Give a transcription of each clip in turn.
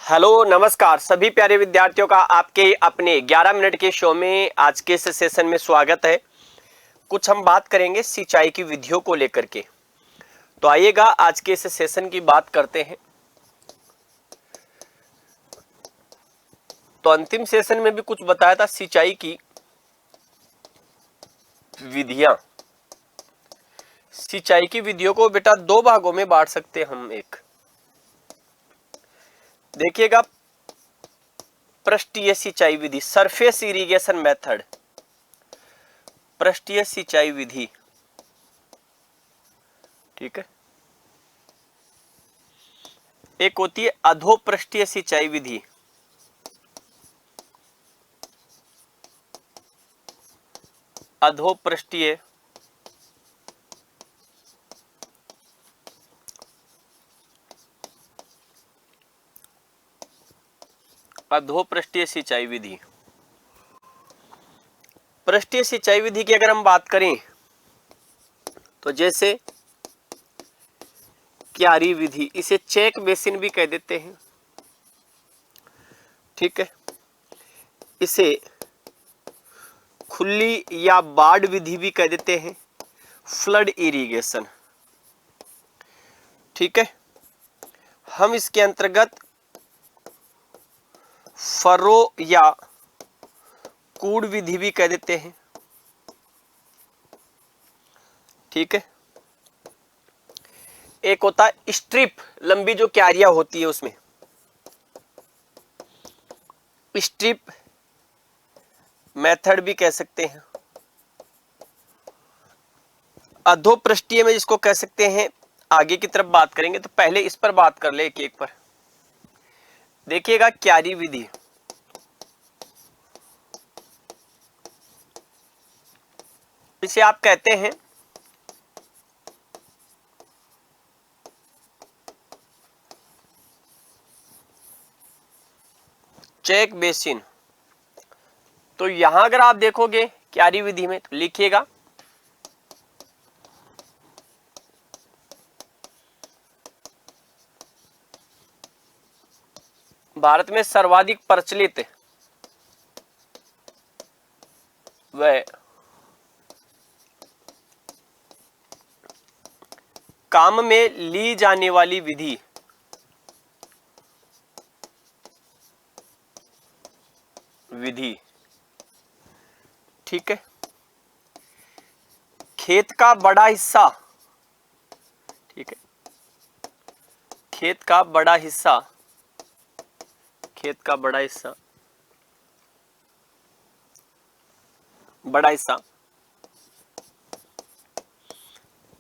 Hello नमस्कार सभी प्यारे विद्यार्थियों का आपके अपने 11 मिनट के शो में आज के इस सेशन में स्वागत है। कुछ हम बात करेंगे सिंचाई की विधियों को लेकर के। तो आइएगा आज के इस सेशन की बात करते हैं। तो अंतिम सेशन में भी कुछ बताया था सिंचाई की विधियां। सिंचाई की विधियों को बेटा दो भागों में बांट सकते हैं हम। एक देखिएगा पृष्ठीय सिंचाई विधि, सरफेस इरिगेशन मेथड, पृष्ठीय सिंचाई विधि, ठीक है। एक होती है अधोपृष्ठीय सिंचाई विधि, अधोपृष्ठीय अधोपृष्ठीय सिंचाई विधि। पृष्ठीय सिंचाई विधि की अगर हम बात करें तो जैसे क्यारी विधि, इसे चेक बेसिन भी कह देते हैं, ठीक है। इसे खुली या बाढ़ विधि भी कह देते हैं, फ्लड इरिगेशन, ठीक है। हम इसके अंतर्गत फरो या कूड़ विधि भी कह देते हैं, ठीक है। एक होता है स्ट्रिप, लंबी जो क्यारियां होती है उसमें स्ट्रिप मेथड भी कह सकते हैं। अधोपृष्ठीय में जिसको कह सकते हैं आगे की तरफ बात करेंगे, तो पहले इस पर बात कर ले एक एक पर। देखिएगा क्यारी विधि, इसे आप कहते हैं चेक बेसिन। तो यहां अगर आप देखोगे क्यारी विधि में तो लिखिएगा भारत में सर्वाधिक प्रचलित व काम में ली जाने वाली विधि ठीक है। खेत का बड़ा हिस्सा, ठीक है, खेत का बड़ा हिस्सा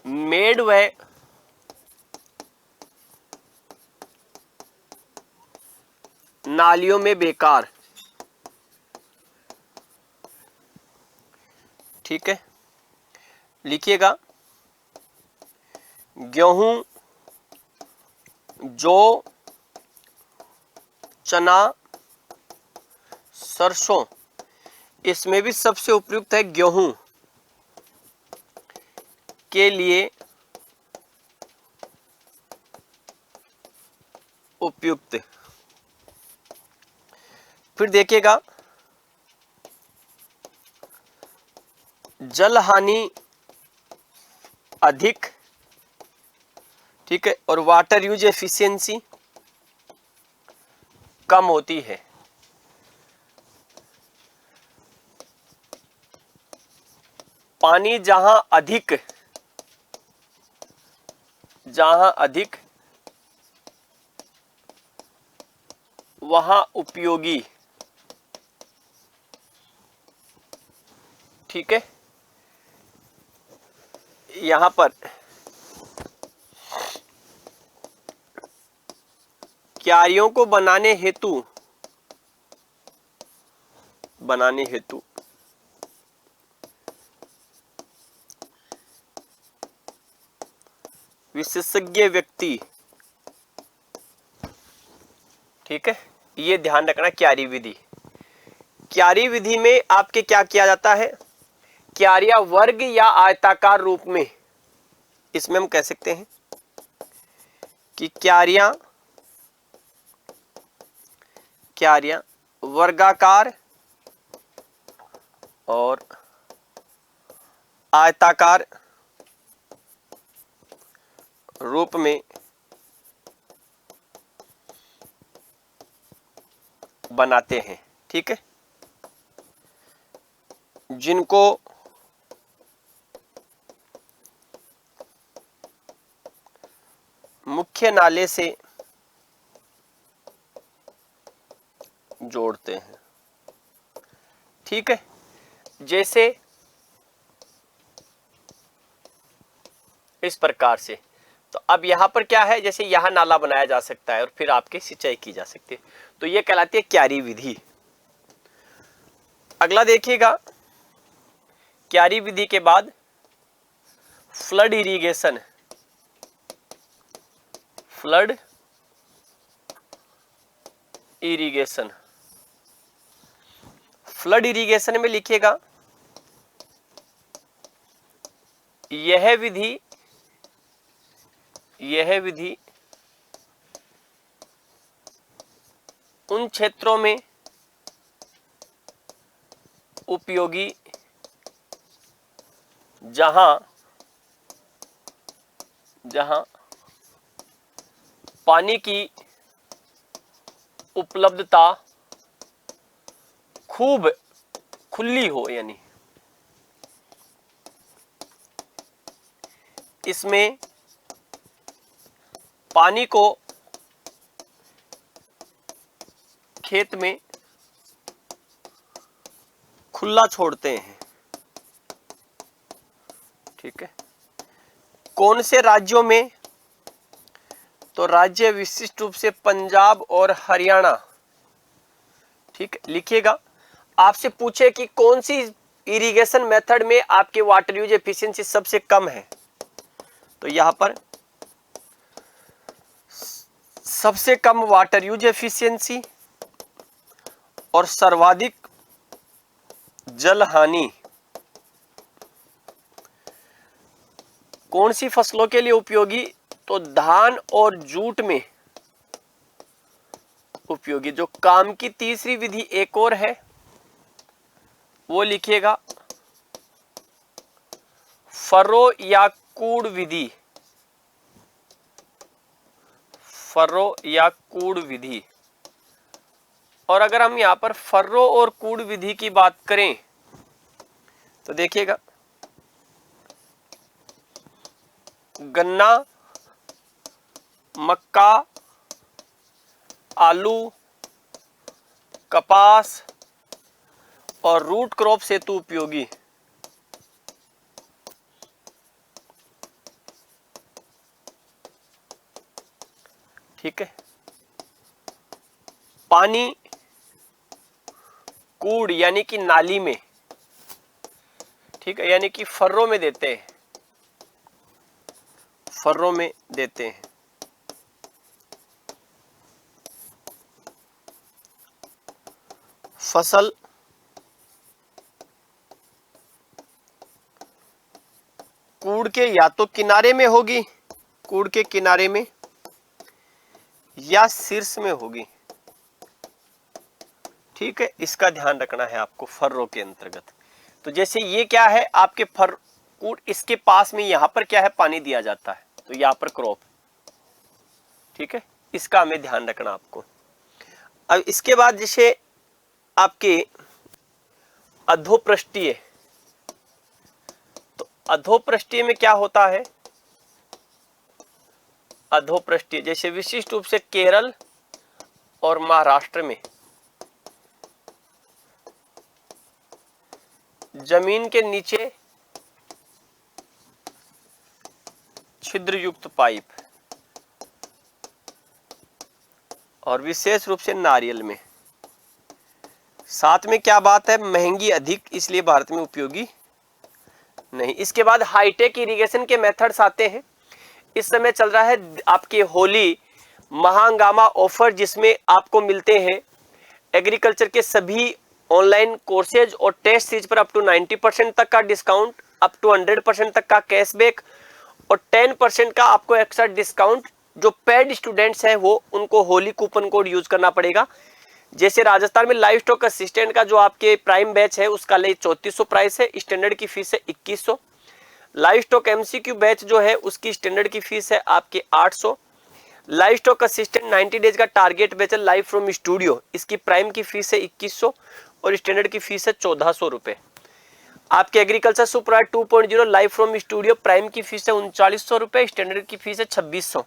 मेड व नालियों में बेकार, ठीक है। लिखिएगा गेहूं, जौ, चना, सरसों, इसमें भी सबसे उपयुक्त है गेहूं के लिए उपयुक्त। फिर देखिएगा जल हानि अधिक, ठीक है, और वाटर यूज एफिशिएंसी कम होती है। पानी जहां अधिक वहां उपयोगी, ठीक है। यहां पर क्यारियों को बनाने हेतु विशेषज्ञ व्यक्ति, ठीक है, ये ध्यान रखना। क्यारी विधि में आपके क्या किया जाता है, क्यारियां वर्ग या आयताकार रूप में, इसमें हम कह सकते हैं कि क्यारियां क्यारियां वर्गाकार और आयताकार रूप में बनाते हैं। ठीक है, जिनको मुख्य नाले से जोड़ते हैं। ठीक है, जैसे इस प्रकार से। तो अब यहां पर क्या है, जैसे यहां नाला बनाया जा सकता है और फिर आपकी सिंचाई की जा सकती है, तो ये कहलाती है क्यारी विधि। अगला देखिएगा, क्यारी विधि के बाद flood irrigation. Flood irrigation, flood irrigation में लिखिएगा, यह विधि उन क्षेत्रों में उपयोगी जहां पानी की उपलब्धता खूब खुली हो, यानी इसमें पानी को खेत में खुला छोड़ते हैं। ठीक है, कौन से राज्यों में, तो राज्य विशिष्ट रूप से पंजाब और हरियाणा। ठीक है, लिखिएगा, आपसे पूछे कि कौन सी इरिगेशन मेथड में आपके वाटर यूज एफिशिएंसी सबसे कम है, तो यहां पर सबसे कम वाटर यूज एफिशिएंसी और सर्वाधिक जल हानि कौन सी फसलों के लिए उपयोगी, तो धान और जूट में उपयोगी। जो काम की तीसरी विधि एक और है, वो लिखिएगा, फरो या कूड़ विधि। फरो या कूड़ विधि। और अगर हम यहां पर फर्रो और कूड़ विधि की बात करें तो देखिएगा, गन्ना, मक्का, आलू, कपास और रूट क्रॉप हेतु उपयोगी। ठीक है, पानी कूड़ यानी कि नाली में, ठीक है, यानी कि फर्रों में देते हैं, फर्रों में देते हैं। फसल कूड़ के या तो किनारे में होगी, कूड़ के किनारे में, या शीर्ष में होगी। ठीक है, इसका ध्यान रखना है आपको फर्रों के अंतर्गत। तो जैसे ये क्या है, आपके फर कूड़, इसके पास में यहां पर क्या है, पानी दिया जाता है, तो यहां पर क्रॉप। ठीक है, इसका हमें ध्यान रखना आपको। अब इसके बाद जैसे आपके अधोपृष्ठीय, तो अधोपृष्ठीय में क्या होता है, अधोपृष्ठीय जैसे विशिष्ट रूप से केरल और महाराष्ट्र में जमीन के नीचे छिद्र युक्त पाइप, और विशेष रूप से नारियल में। साथ में क्या बात है, महंगी अधिक, इसलिए भारत में उपयोगी नहीं। इसके बाद हाईटेक इरिगेशन के मेथड्स आते हैं। इस समय चल रहा है आपके होली महांगामा ऑफर, जिसमें आपको मिलते हैं एग्रीकल्चर के सभी ऑनलाइन कोर्सेज और टेस्ट सीरीज पर अप टू 90% तक का डिस्काउंट, अप टू 100% तक का कैशबैक और 10% का आपको एक्स्ट्रा डिस्काउंट। जो पेड स्टूडेंट्स हैं वो, उनको होली कूपन कोड यूज करना पड़ेगा। जैसे राजस्थान में लाइव स्टॉक असिस्टेंट का जो आपके प्राइम बैच है उसका ले 3400 प्राइस है, स्टैंडर्ड की फीस है 2100। लाइव स्टॉक एमसीक्यू बैच जो है उसकी स्टैंडर्ड की फीस है आपके 800। लाइव स्टॉक असिस्टेंट 90 डेज का टारगेट बैच है लाइव फ्रॉम स्टूडियो, इसकी प्राइम की फीस है 2100 और स्टैंडर्ड की फीस है 1400 रुपए। आपके agriculture super 2.0 live from studio prime की फीस है 3900 रुपए, स्टैंडर्ड की फीस है 2600।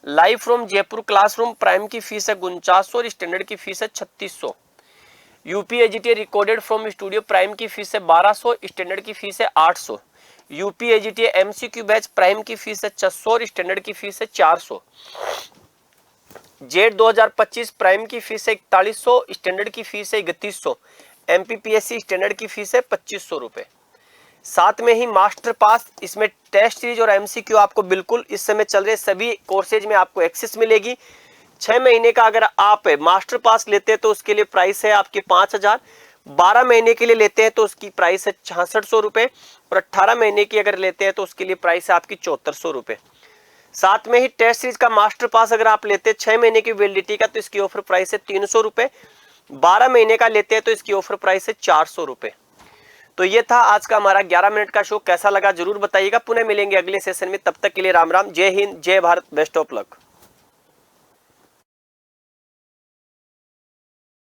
Live from Jaipur classroom prime की फीस है 4900 और स्टैंडर्ड की फीस है 3600। यूपीएजीटी रिकॉर्डेड फ्रॉम स्टूडियो प्राइम की फीस है 1200, स्टैंडर्ड की फीस है 800। यूपीएजीटी एमसीक्यू बैच प्राइम की फीस है 600 और स्टैंडर्ड की फीस है 400। जेड 2025 प्राइम की फीस है 4100, स्टैंडर्ड की फीस है 3100। एमपीपीएससी स्टैंडर्ड की फीस है 2500 रुपए। साथ में ही मास्टर पास, इसमें टेस्ट सीरीज और एमसीक्यू आपको बिल्कुल इस समय चल रहे सभी कोर्सेज में आपको एक्सेस मिलेगी। 6 महीने का अगर आप मास्टर पास लेते हैं तो उसके लिए प्राइस है आपके 5000। 12 महीने के लिए लेते हैं तो उसकी प्राइस है 6600 रुपए और 18 महीने की अगर लेते हैं तो उसके लिए प्राइस है आपकी 7400 रुपए। साथ में ही टेस्ट सीरीज का मास्टर पास अगर आप लेते हैं 6 महीने की वैलिडिटी का तो इसकी ऑफर प्राइस है 300 रुपए। 12 महीने का लेते हैं तो इसकी ऑफर प्राइस है 400 रुपए। तो ये था आज का हमारा 11 मिनट का शो, कैसा लगा जरूर बताइएगा। पुनः मिलेंगे अगले सेशन में, तब तक के लिए राम राम, जय हिंद, जय भारत, बेस्ट ऑफ लक।